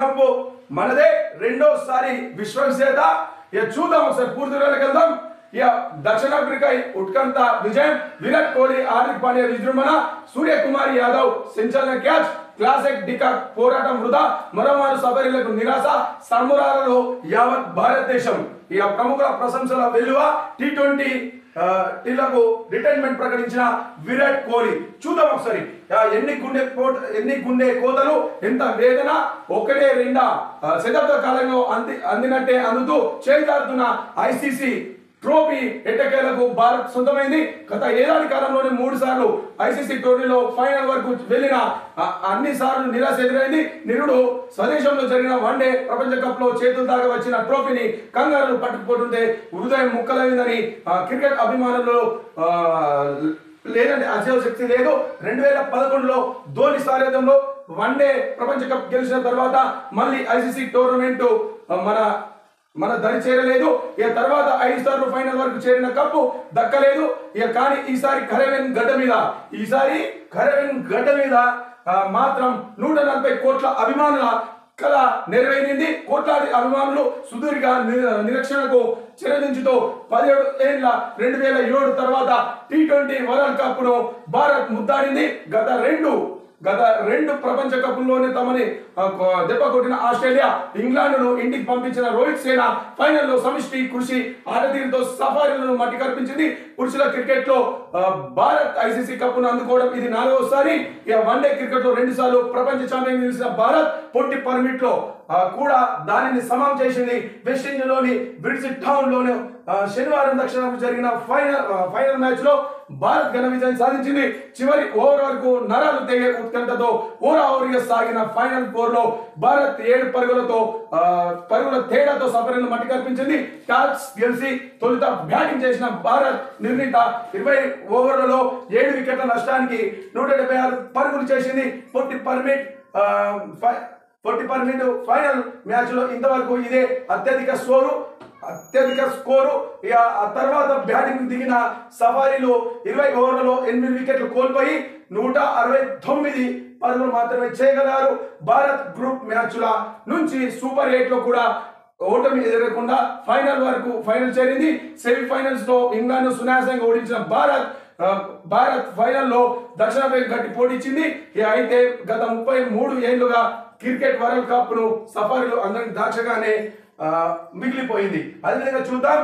Cup మనదే రెండోసారి విశ్వవిజేత. ఇక చూద్దాం ఒకసారి పూర్తి వివరాలకు వెళ్దాం. ఇక దక్షిణాఫ్రికా ఉత్కంఠ విజయం, విరాట్ కోహ్లీ, హార్దిక్ పాండ్యా విజృంభణ, సూర్యకుమార్ యాదవ్ సంచలన క్యాచ్, క్లాసిక్ డికాక్ పోరాటం వృధా, మరోమారు సఫరీలకు నిరాశ, సంబరాలలో యావత్ భారతదేశం. ఇక ప్రముఖుల ప్రశంసల వెలువ, టీ20 టీలకు రిటైర్మెంట్ ప్రకటించిన విరాట్ కోహ్లీ. చూద్దాం ఒకసారి ఎన్ని గుండె కోతలు, ఎంత వేదన, ఒకటే రెండా శతాబ్ద కాలంలో అందినట్టే అందుతూ చేజారుతున్న ఐసీసీ ట్రోఫీ ఎట్టకేలకు భారత్ సొంతమైంది. గత ఏడాది కాలంలోనే 3 సార్లు ఐసీసీ టోర్నీలో ఫైనల్ వరకు వెళ్లిన అన్ని సార్లు నిరాశ ఎదురైంది. నిరుడు స్వదేశంలో జరిగిన వన్డే ప్రపంచ కప్ లో చేతుల దాకా వచ్చిన ట్రోఫీని కంగారులు పట్టుకుపోతుంటే హృదయం ముక్కలైందని క్రికెట్ అభిమానులు లేదంటే అజయ శక్తి లేదు. 2011లో ధోని సారథ్యంలో వన్డే ప్రపంచ కప్ గెలిచిన తర్వాత మళ్ళీ ఐసీసీ టోర్నమెంట్ మన దరి చేరలేదు. ఇక తర్వాత 5 సార్లు ఫైనల్ వరకు చేరిన కప్పు దక్కలేదు. ఇక కానీ ఈసారి కరేవెన్ గడ్డ మీద మాత్రం 140 కోట్ల అభిమానుల కళ నెరవేరింది. కోట్లాది అభిమానులు సుదీర్ఘ నిరీక్షణకు చిరదించుతో 17 ఏళ్ల 2007 తర్వాత టీ20 వరల్డ్ కప్ ను భారత్ ముద్దాడింది. గత రెండు ప్రపంచ కప్పుల్లోనే తమని దెబ్బ కొట్టిన ఆస్ట్రేలియా, ఇంగ్లాండ్ను ఇంటికి పంపించిన రోహిత్ సేన ఫైనల్లో సమిష్టి కృషి ఆటతీరుతో సఫారీలను మట్టి కల్పించింది. పురుషుల క్రికెట్ లో భారత్ ఐసీసీ కప్పును అందుకోవడం ఇది 4వసారి. ఇక వన్డే క్రికెట్ లో 2 సార్లు ప్రపంచ ఛాంపియన్ నిలిచిన భారత్ పొట్టి పర్మిట్ లో కూడా దానిని సమం చేసింది. వెస్టిండీస్ లోని బ్రిడ్జ్ టౌన్ లోని శనివారం దక్షిణాఫ్రికా జరిగిన ఫైనల్ మ్యాచ్ లో భారత్ ఘన విజయం సాధించింది. చివరి ఓవర్ వరకు నరాలు తెగే ఉత్కంఠతో ఓవరిగా సాగిన ఫైనల్ 4 లో భారత్ 7 పరుగుల తేడాతో సఫరీలను మట్టి కల్పించింది. టాస్ గెలిచి తొలుత బ్యాటింగ్ చేసిన భారత్ నిర్ణీత 20 ఓవర్లలో 7 వికెట్ల నష్టానికి 176 పరుగులు చేసింది. పొట్టి పర్మిట్ ఫైనల్ మ్యాచ్ లో ఇంతవరకు ఇదే అత్యధిక స్కోరు. ఇక ఆ తర్వాత బ్యాటింగ్ దిగిన సఫారీలు 20 ఓవర్లలో 8 వికెట్లు కోల్పోయి 169 పరుగులు మాత్రమే చేయగలరు. భారత్ గ్రూప్ మ్యాచ్ల నుంచి సూపర్ 8 లో కూడా ఓటమి ఎదురకుండా ఫైనల్ చేరింది. సెమీఫైనల్స్ లో ఇంగ్లాండ్ సునాయాసంగా ఓడించిన భారత్ ఫైనల్లో దక్షిణాఫ్రికా గట్టి పోటీచ్చింది. అయితే గత 33 ఏళ్లుగా క్రికెట్ వరల్డ్ కప్ ను సఫారీలు అందరికి దాచగానే మిగిలిపోయింది. అదేవిధంగా చూద్దాం.